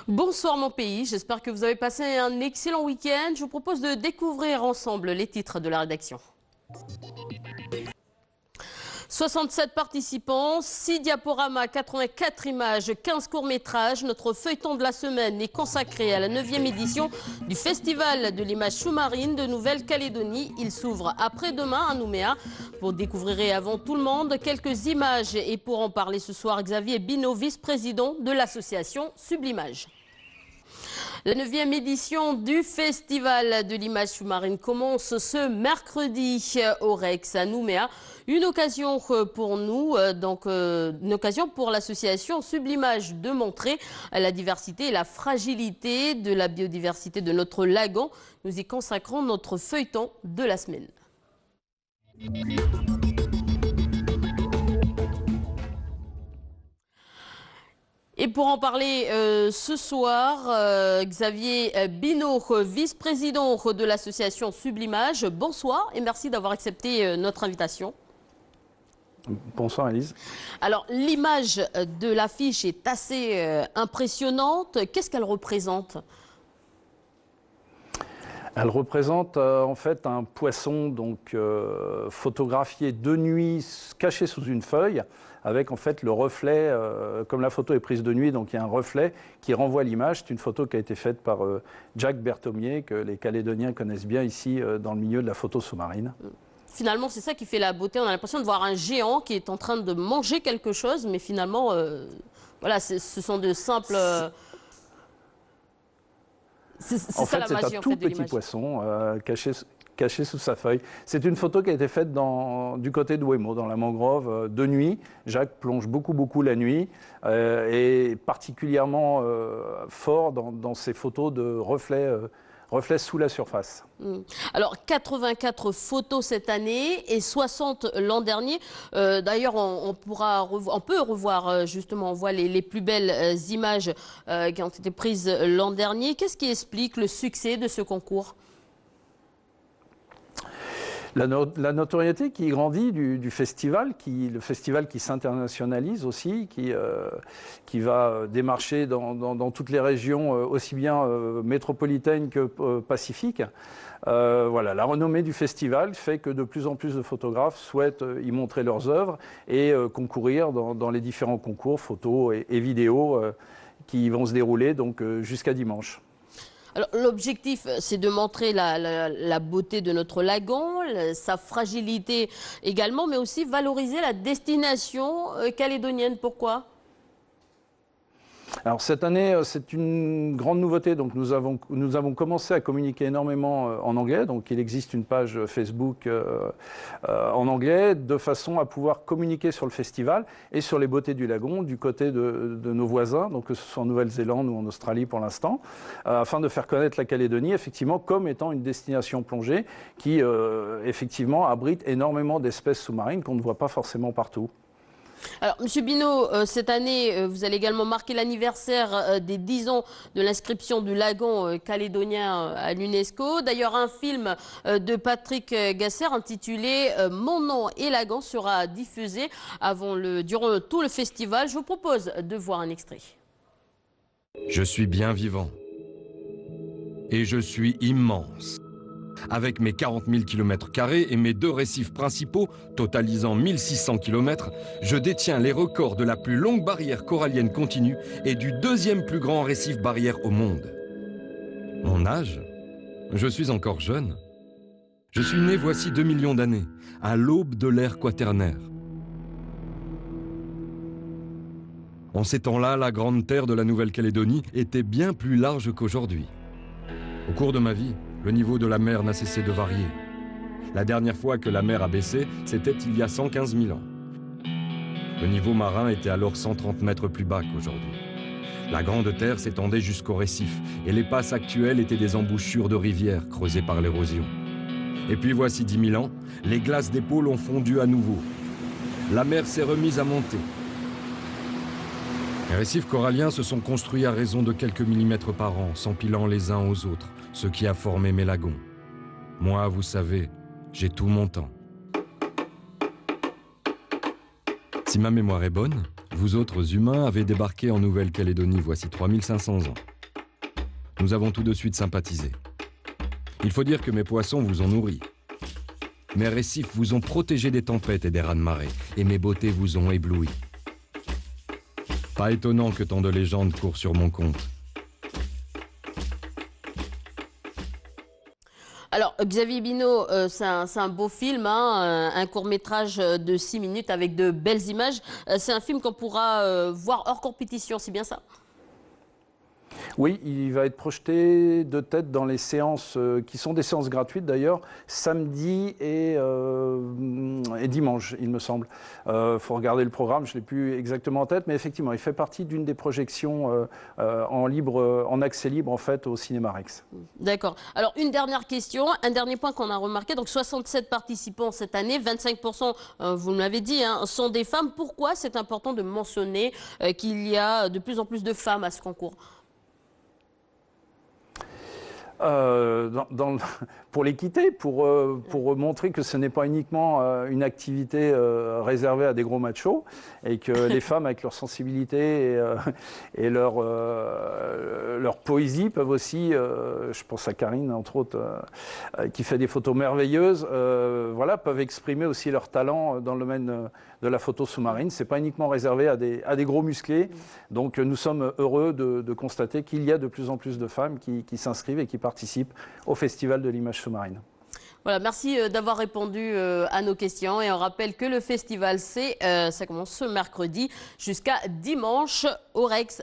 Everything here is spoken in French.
Bonsoir mon pays, j'espère que vous avez passé un excellent week-end. Je vous propose de découvrir ensemble les titres de la rédaction. 67 participants, 6 diaporamas, 84 images, 15 courts-métrages. Notre feuilleton de la semaine est consacré à la 9e édition du Festival de l'image sous-marine de Nouvelle-Calédonie. Il s'ouvre après-demain à Nouméa. Vous découvrirez avant tout le monde quelques images. Et pour en parler ce soir, Xavier Binot, vice-président de l'association Sublimage. La 9e édition du Festival de l'image sous-marine commence ce mercredi au Rex à Nouméa. Une occasion pour nous, une occasion pour l'association Sublimage de montrer la diversité et la fragilité de la biodiversité de notre lagon. Nous y consacrons notre feuilleton de la semaine. Et pour en parler ce soir, Xavier Binot, vice-président de l'association Sublimage. Bonsoir et merci d'avoir accepté notre invitation. Bonsoir Elise. Alors l'image de l'affiche est assez impressionnante. Qu'est-ce qu'elle représente ? Elle représente en fait un poisson donc photographié de nuit, caché sous une feuille, avec en fait le reflet, comme la photo est prise de nuit, donc il y a un reflet qui renvoie l'image. C'est une photo qui a été faite par Jack Berthomier, que les Calédoniens connaissent bien ici dans le milieu de la photo sous-marine. Finalement, c'est ça qui fait la beauté. On a l'impression de voir un géant qui est en train de manger quelque chose, mais finalement, voilà, ce sont de simples... C'est ça la magie, c'est un tout petit poisson caché sous sa feuille. C'est une photo qui a été faite du côté de Wemo, dans la mangrove, de nuit. Jacques plonge beaucoup la nuit et particulièrement fort dans ses photos de reflets sous la surface. Alors 84 photos cette année et 60 l'an dernier. D'ailleurs, on peut revoir justement, on voit les plus belles images qui ont été prises l'an dernier. Qu'est-ce qui explique le succès de ce concours ? La notoriété qui grandit du festival, le festival qui s'internationalise aussi, qui va démarcher dans toutes les régions, aussi bien métropolitaines que pacifiques. Voilà, la renommée du festival fait que de plus en plus de photographes souhaitent y montrer leurs œuvres et concourir dans les différents concours photos et vidéos qui vont se dérouler donc jusqu'à dimanche. Alors, l'objectif, c'est de montrer la beauté de notre lagon, sa fragilité également, mais aussi valoriser la destination calédonienne. Pourquoi ? Alors cette année, c'est une grande nouveauté. Donc nous avons commencé à communiquer énormément en anglais. Donc il existe une page Facebook en anglais de façon à pouvoir communiquer sur le festival et sur les beautés du lagon du côté de nos voisins, donc que ce soit en Nouvelle-Zélande ou en Australie pour l'instant, afin de faire connaître la Calédonie effectivement comme étant une destination plongée qui effectivement abrite énormément d'espèces sous-marines qu'on ne voit pas forcément partout. Alors, Monsieur Binot, cette année, vous allez également marquer l'anniversaire des 10 ans de l'inscription du lagon calédonien à l'UNESCO. D'ailleurs, un film de Patrick Gasser intitulé « Mon nom et lagon » sera diffusé durant tout le festival. Je vous propose de voir un extrait. Je suis bien vivant et je suis immense. Avec mes 40 000 km² et mes 2 récifs principaux, totalisant 1600 km, je détiens les records de la plus longue barrière corallienne continue et du 2e plus grand récif barrière au monde. Mon âge ? Je suis encore jeune. Je suis né voici 2 millions d'années, à l'aube de l'ère quaternaire. En ces temps-là, la grande terre de la Nouvelle-Calédonie était bien plus large qu'aujourd'hui. Au cours de ma vie, le niveau de la mer n'a cessé de varier. La dernière fois que la mer a baissé, c'était il y a 115 000 ans. Le niveau marin était alors 130 mètres plus bas qu'aujourd'hui. La Grande Terre s'étendait jusqu'au récif et les passes actuelles étaient des embouchures de rivières creusées par l'érosion. Et puis voici 10 000 ans, les glaces des pôles ont fondu à nouveau. La mer s'est remise à monter. Les récifs coralliens se sont construits à raison de quelques millimètres par an, s'empilant les uns aux autres, ce qui a formé mes lagons. Moi, vous savez, j'ai tout mon temps. Si ma mémoire est bonne, Vous autres humains avez débarqué en Nouvelle-Calédonie voici 3500 ans. Nous avons tout de suite sympathisé. Il faut dire que mes poissons vous ont nourris. Mes récifs vous ont protégé des tempêtes et des raz-de-marée, et mes beautés vous ont ébloui. Pas étonnant que tant de légendes courent sur mon compte. Alors, Xavier Binot, c'est un beau film, hein, un court-métrage de 6 minutes avec de belles images. C'est un film qu'on pourra voir hors compétition, c'est bien ça? Oui, il va être projeté de tête dans les séances, qui sont des séances gratuites d'ailleurs, samedi et dimanche, il me semble. Faut regarder le programme, je ne l'ai plus exactement en tête, mais effectivement, il fait partie d'une des projections en accès libre en fait au Cinéma Rex. D'accord. Alors, une dernière question, un dernier point qu'on a remarqué. Donc, 67 participants cette année, 25%, vous me l'avez dit, hein, sont des femmes. Pourquoi c'est important de mentionner qu'il y a de plus en plus de femmes à ce concours? Pour l'équité, pour montrer que ce n'est pas uniquement une activité réservée à des gros machos et que les femmes avec leur sensibilité et leur poésie peuvent aussi, je pense à Karine entre autres, qui fait des photos merveilleuses, voilà, peuvent exprimer aussi leur talent dans le domaine de la photo sous-marine. C'est pas uniquement réservé à des gros musclés. Donc nous sommes heureux de constater qu'il y a de plus en plus de femmes qui s'inscrivent et qui participent au Festival de l'image sous-marine. Voilà, merci d'avoir répondu à nos questions. Et on rappelle que le festival, ça commence ce mercredi jusqu'à dimanche au Rex.